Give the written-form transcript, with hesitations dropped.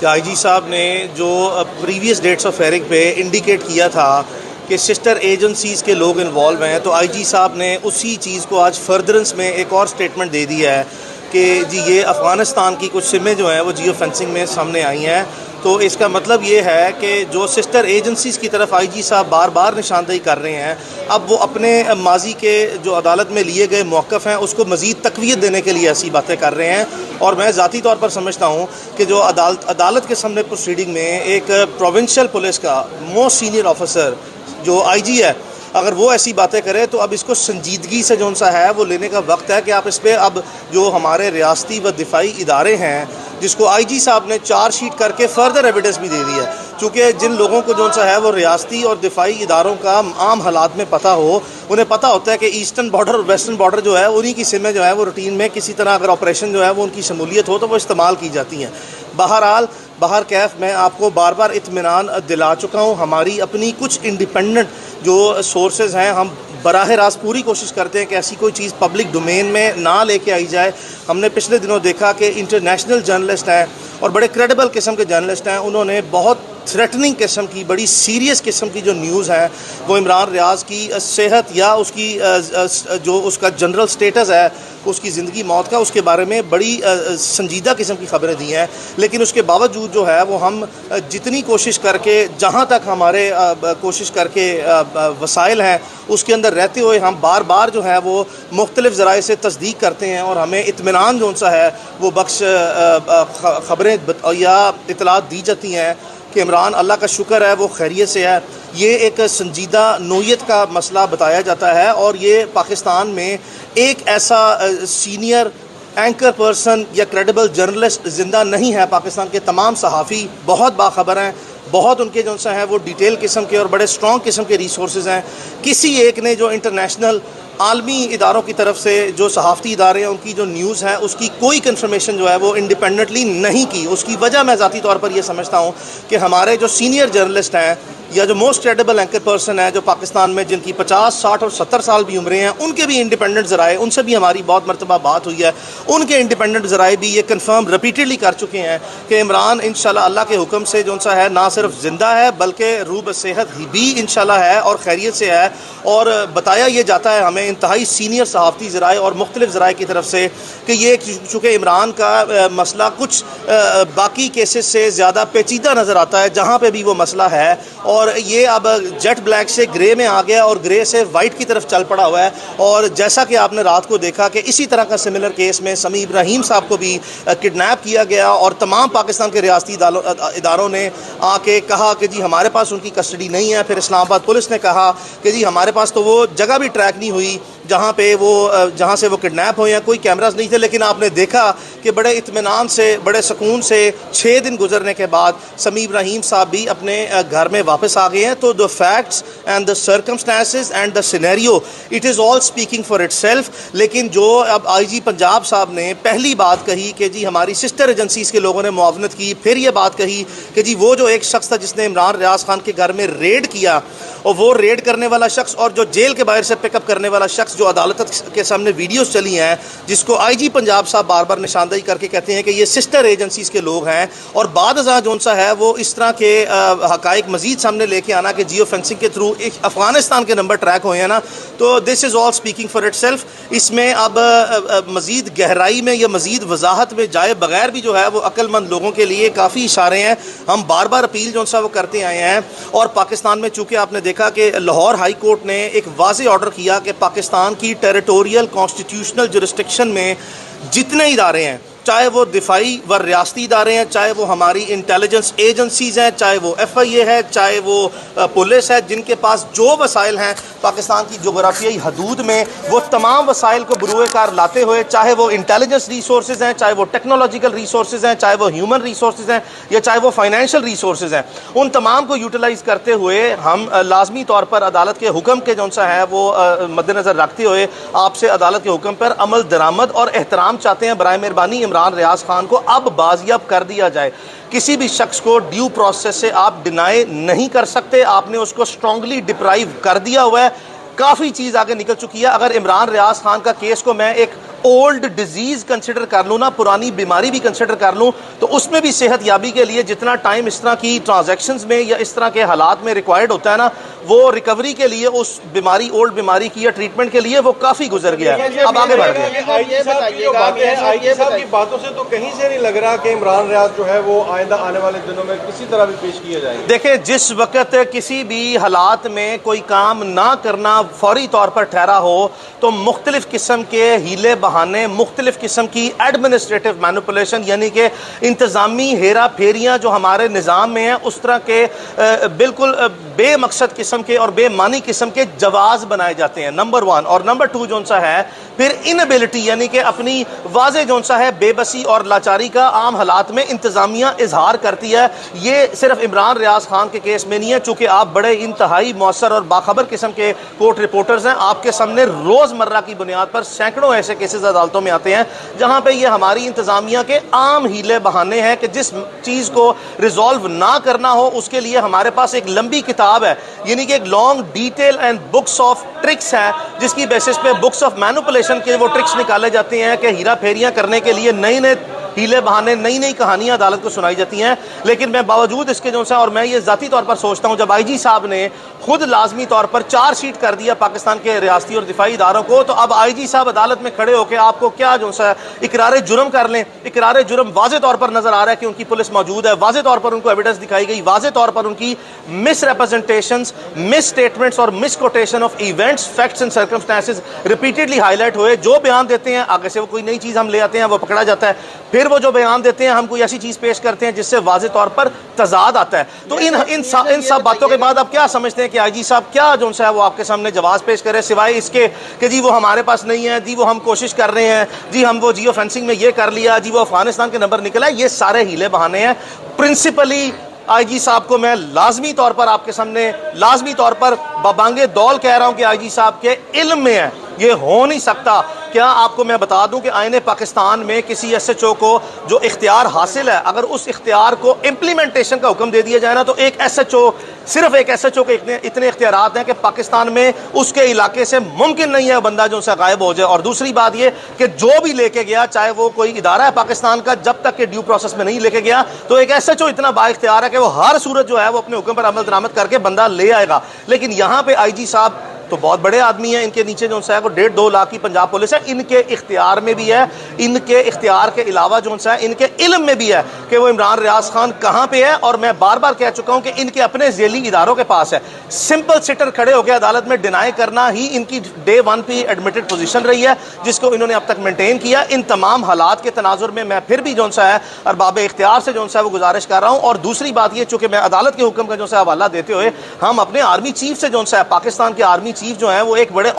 कि आईजी साहब ने जो प्रीवियस डेट्स ऑफ हेयरिंग पे इंडिकेट किया था कि सिस्टर एजेंसीज़ के लोग इन्वॉल्व हैं, तो आईजी साहब ने उसी चीज़ को आज फर्दरेंस में एक और स्टेटमेंट दे दिया है कि जी ये अफ़गानिस्तान की कुछ सिमें जो हैं वो जियो फेंसिंग में सामने आई हैं। तो इसका मतलब ये है कि जो सिस्टर एजेंसीज़ की तरफ आईजी साहब बार बार निशानदेही कर रहे हैं, अब वो अपने माजी के जो अदालत में लिए गए मौक़िफ़ हैं उसको मज़ीद तक़वियत देने के लिए ऐसी बातें कर रहे हैं। और मैं ज़ाती तौर पर समझता हूँ कि जो अदालत के सामने प्रोसीडिंग में एक प्रोविंशियल पुलिस का मोस्ट सीनियर ऑफिसर जो आईजी है, अगर वो ऐसी बातें करे तो अब इसको संजीदगी से जो सा है वो लेने का वक्त है कि आप इस पर अब जो हमारे रियासती व दिफाई इदारे हैं जिसको आईजी साहब ने चार्जशीट करके फर्दर एविडेंस भी दे दी है, चूँकि जिन लोगों को जो सा है वो रियासती और दिफाई इदारों का आम हालात में पता हो, उन्हें पता होता है कि ईस्टर्न बॉर्डर और वेस्टर्न बॉर्डर जो है उन्हीं की सिमें जो है वो रूटीन में किसी तरह अगर ऑपरेशन जो है वो उनकी शमूलियत हो तो वो इस्तेमाल की जाती हैं। बहरहाल बाहर कैफ मैं आपको बार बार इत्मीनान दिला चुका हूँ, हमारी अपनी कुछ इंडिपेंडेंट जो सोर्सेज हैं, हम बराह रास्त पूरी कोशिश करते हैं कि ऐसी कोई चीज़ पब्लिक डोमेन में ना लेके आई जाए। हमने पिछले दिनों देखा कि इंटरनेशनल जर्नलिस्ट हैं और बड़े क्रेडिबल किस्म के जर्नलिस्ट हैं, उन्होंने बहुत थ्रेटनिंग किस्म की, बड़ी सीरियस किस्म की जो न्यूज़ है वो इमरान रियाज़ की सेहत या उसकी जो उसका जनरल स्टेटस है, उसकी ज़िंदगी मौत का, उसके बारे में बड़ी संजीदा किस्म की खबरें दी हैं। लेकिन उसके बावजूद जो है वो हम जितनी कोशिश करके, जहाँ तक हमारे कोशिश करके वसाइल हैं उसके अंदर रहते हुए हम बार बार जो है वो मुख्तलिफ़ ज़राए से तस्दीक करते हैं और हमें इत्मीनान जो सा है वो बख्श ख़बरें या इतलात दी जाती हैं कि इमरान अल्लाह का शुक्र है वो खैरियत से है। ये एक संजीदा नोयत का मसला बताया जाता है और ये पाकिस्तान में एक ऐसा सीनियर एंकर पर्सन या क्रेडिबल जर्नलिस्ट ज़िंदा नहीं है। पाकिस्तान के तमाम सहाफ़ी बहुत बाखबर हैं, बहुत उनके जो सा है वो डिटेल किस्म के और बड़े स्ट्रॉन्ग किस्म के रिसोर्सेज हैं। किसी एक ने जो इंटरनेशनल आलमी इदारों की तरफ से जो सहाफ़ती इदारे हैं उनकी जो न्यूज़ है उसकी कोई कंफर्मेशन जो है वो इंडिपेंडेंटली नहीं की। उसकी वजह मैं ज़ाती तौर पर यह समझता हूँ कि हमारे जो सीनियर जर्नलिस्ट हैं या जो मोस्ट क्रेडिबल एंकर पर्सन है जो पाकिस्तान में जिनकी 50, 60 और 70 साल भी उम्रें हैं, उनके भी इंडिपेंडेंट ज़राए, उनसे भी हमारी बहुत मरतबा बात हुई है, उनके इंडिपेंडेंट ज़राए भी ये कंफर्म रिपीटेडली कर चुके हैं कि इमरान इंशाल्लाह अल्लाह के हुक्म से जो सा है ना सिर्फ ज़िंदा है बल्कि रूब सेहत भी इंशाल्लाह है और खैरियत से है। और बताया ये जाता है हमें इंतहाई सीनियर सहाफ़ती ज़राए और मुख्तलिफ़ ज़राए की तरफ से कि ये चूँकि इमरान का मसला कुछ बाकी केसेस से ज़्यादा पेचीदा नज़र आता है जहाँ पर भी वो मसला है, और ये अब जेट ब्लैक से ग्रे में आ गया और ग्रे से वाइट की तरफ चल पड़ा हुआ है। और जैसा कि आपने रात को देखा कि इसी तरह का सिमिलर केस में समी इब्राहिम साहब को भी किडनैप किया गया और तमाम पाकिस्तान के रियासती इदारों ने आके कहा कि जी हमारे पास उनकी कस्टडी नहीं है। फिर इस्लामाबाद पुलिस ने कहा कि जी हमारे पास तो वो जगह भी ट्रैक नहीं हुई जहाँ से वो किडनैप हुए हैं, कोई कैमरास नहीं थे। लेकिन आपने देखा कि बड़े इत्मीनान से, बड़े सुकून से 6 दिन गुजरने के बाद समी इब्राहिम साहब भी अपने घर में वापस आ गए हैं। तो the facts and the circumstances and the scenario, it is all speaking for itself. लेकिन जो अब आईजी पंजाब साहब ने पहली बात कही कि जी हमारी सिस्टर एजेंसीज़ के लोगों ने मुआवनत की, फिर ये बात कही कि जी वो जो एक शख्स था जिसने इमरान रियाज़ खान के घर में रेड किया, और वो रेड करने वाला शख्स और जो जेल के बाहर से पिकअप करने वाला शख्स जो अदालत के सामने वीडियोस चली हैं जिसको आईजी पंजाब साहब बार बार निशानदेही करके कहते हैं कि ये सिस्टर एजेंसीज़ के लोग हैं, और बाद जो सा है वो इस तरह के हकाइक मज़ीद सामने लेके आना कि जियो फेंसिंग के थ्रू एक अफ़गानिस्तान के नंबर ट्रैक हुए हैं ना, तो this is all speaking for itself. इसमें अब मज़ीद गहराई में या मज़ीद वजाहत में जाए बगैर भी जो है वो अक्लमंद लोगों के लिए काफ़ी इशारे हैं। हम बार बार अपील जो सा वो करते आए हैं। और पाकिस्तान में चूँकि आपने देखा कि लाहौर हाई कोर्ट ने एक वाज़ेह ऑर्डर किया कि पाकिस्तान की टेरिटोरियल कॉन्स्टिट्यूशनल जुरिस्डिक्शन में जितने इदारे हैं, चाहे वो दिफाई व रियासती इदारे हैं, चाहे वो हमारी इंटेलिजेंस एजेंसीज़ हैं, चाहे वो FIA है, चाहे वो पुलिस है, जिनके पास जो वसाइल हैं पाकिस्तान की जोग्राफियाई हदूद में, वो तमाम वसाइल को बरूए कार लाते हुए, चाहे वो इंटेलिजेंस रिसोर्सेज हैं, चाहे वो टेक्नोलॉजिकल रिसोर्सेज हैं, चाहे वो ह्यूमन रिसोर्सेज हैं, या चाहे वो फाइनेंशियल रिसोर्सेज हैं, उन तमाम को यूटिलाइज़ करते हुए हम लाजमी तौर पर अदालत के हुक्म के जो सा है वो मद्देनज़र रखते हुए आपसे अदालत के हुक्म पर अमल दरामद और एहतराम चाहते हैं। बराए मेहरबानी इमरान रियाज़ खान को अब बाजियाब कर दिया जाए। किसी भी शख्स को ड्यू प्रोसेस से आप डिनाई नहीं कर सकते, आपने उसको स्ट्रांगली डिप्राइव कर दिया हुआ है। काफ़ी चीज़ आगे निकल चुकी है। अगर इमरान रियाज़ खान का केस को मैं एक ओल्ड डिजीज़ कंसिडर कर लूँ ना, पुरानी बीमारी भी कंसिडर कर लूँ, तो उसमें भी सेहत याबी के लिए जितना टाइम इस तरह की ट्रांजैक्शंस में या इस तरह के हालात में रिक्वायर्ड होता है ना, वो रिकवरी के लिए उस बीमारी, ओल्ड बीमारी की या ट्रीटमेंट के लिए वो काफ़ी गुजर गया है, अब आगे बढ़ गया। आईजी साहब की बातों से तो कहीं से नहीं लग रहा कि इमरान रियाज जो है वो आइंदा आने वाले दिनों में किसी तरह भी पेश किए जाएंगे। देखिए, जिस वक्त किसी भी हालात में कोई काम ना करना फौरी तौर पर ठहरा हो, तो मुख्तलिफ किस्म के हीले बहाने, मुख्तलिफ किस्म की एडमिनिस्ट्रेटिव मैनिपुलेशन यानी कि इंतज़ामी हेरा फेरियाँ जो हमारे निज़ाम में हैं, उस तरह के बिल्कुल बेमकसद किस्म के और बेमानी किस्म के जवाज़ बनाए जाते हैं, नंबर 1। और नंबर 2 जो सा है फिर इनएबिलिटी यानी कि अपनी वाज़े जो सा है बेबसी और लाचारी का आम हालात में इंतज़ामिया इजहार करती है। ये सिर्फ इमरान रियाज खान के केस में नहीं है, चूँकि आप बड़े इंतहाई मौसर और बाखबर किस्म के कोर्ट रिपोर्टर्स हैं, आपके सामने रोज़मर्रा की बुनियाद पर सैकड़ों ऐसे केसेस अदालतों में आते हैं जहाँ पर ये हमारी इंतज़ामिया के आम हीले बहाने हैं कि जिस चीज़ को रिजॉल्व ना करना हो उसके लिए हमारे पास एक लंबी किताब है, यानी कि एक long detail and books of tricks है, जिसकी बेसिस पे बुक्स ऑफ मैनिपुलेशन के वो ट्रिक्स निकाले जाते हैं कि हीरा फेरियां करने के लिए नए नए हीले बहाने, नई नई कहानियां अदालत को सुनाई जाती हैं। लेकिन मैं बावजूद इसके जो सा, और मैं ये ज़ाती तौर पर सोचता हूँ, जब आईजी साहब ने खुद लाजमी तौर पर चार्जशीट कर दिया पाकिस्तान के रियासती और दिफाई इदारों को, तो अब आईजी साहब अदालत में खड़े होकर आपको क्या जो सा इकरार जुर्म कर लें। इकरार जुर्म वाज़े तौर पर नजर आ रहा है कि उनकी पुलिस मौजूद है, वाज़े तौर पर उनको एविडेंस दिखाई गई, वाज़े तौर पर उनकी मिस रिप्रेजेंटेशंस, मिस स्टेटमेंट्स और miss quotation of events, facts and circumstances repeatedly highlight हुए। जो बयान देते हैं आगे से वो कोई नई चीज़ हम ले आते हैं, वो पकड़ा जाता है, फिर वो जो बयान देते हैं हम कोई ऐसी चीज़ पेश करते हैं जिससे वाज़े तौर पर तजाद आता है। तो इन सब बातों के बाद आप क्या समझते हैं कि आईजी साहब क्या जो है वो आपके सामने जवाब पेश करें, सिवाय इसके कि जी वो हमारे पास नहीं है, जी वो हम कोशिश कर रहे हैं, जी हम वो जियो फेंसिंग में ये कर लिया, जी वो अफगानिस्तान के नंबर निकला है। ये सारे हीले बहाने हैं। प्रिंसिपली आईजी साहब को मैं लाजमी तौर पर आपके सामने लाजमी तौर पर बबांगे दौल कह रहा हूं कि आईजी साहब के इल्म में है, ये हो नहीं सकता। क्या आपको मैं बता दूं कि आईने पाकिस्तान में किसी एसएचओ को जो इख्तियार हासिल है, अगर उस इख्तियार को इम्प्लीमेंटेशन का हुक्म दे दिया जाए ना, तो एक एसएचओ, सिर्फ एक एसएचओ के इतने इख्तियारात हैं कि पाकिस्तान में उसके इलाके से मुमकिन नहीं है बंदा जो उनसे गायब हो जाए। और दूसरी बात ये कि जो भी लेके गया, चाहे वो कोई इदारा है पाकिस्तान का, जब तक के ड्यू प्रोसेस में नहीं लेके गया, तो एक एसएचओ इतना बाइख्तियार है कि वो हर सूरत जो है वो अपने हुक्म पर अमल दरामद करके बंदा ले आएगा। लेकिन यहाँ पे आईजी साहब तो बहुत बड़े आदमी हैं, इनके नीचे जो है वो 1.5-2 लाख की पंजाब पुलिस है, इनके इख्तियार में भी है, इनके इख्तियार के अलावा जो है इनके इल्म में भी है कि वो इमरान रियाज खान कहाँ पे है। और मैं बार बार कह चुका हूँ कि इनके अपने जेली इदारों के पास है। सिंपल सिटर खड़े होकर अदालत में डिनाई करना ही इनकी डे 1 पे एडमिटेड पोजीशन रही है, जिसको इन्होंने अब तक मेंटेन किया। इन तमाम हालात के तनाजुर में मैं फिर भी जो है अरबाब इख्तियार से जो है वो गुजारिश कर रहा हूँ। और दूसरी बात ये, चूँकि मैं अदालत के हुक्म का जो है हवाला देते हुए हम अपने आर्मी चीफ से जो है, पाकिस्तान के आर्मी चीफ जो है वो एक बड़े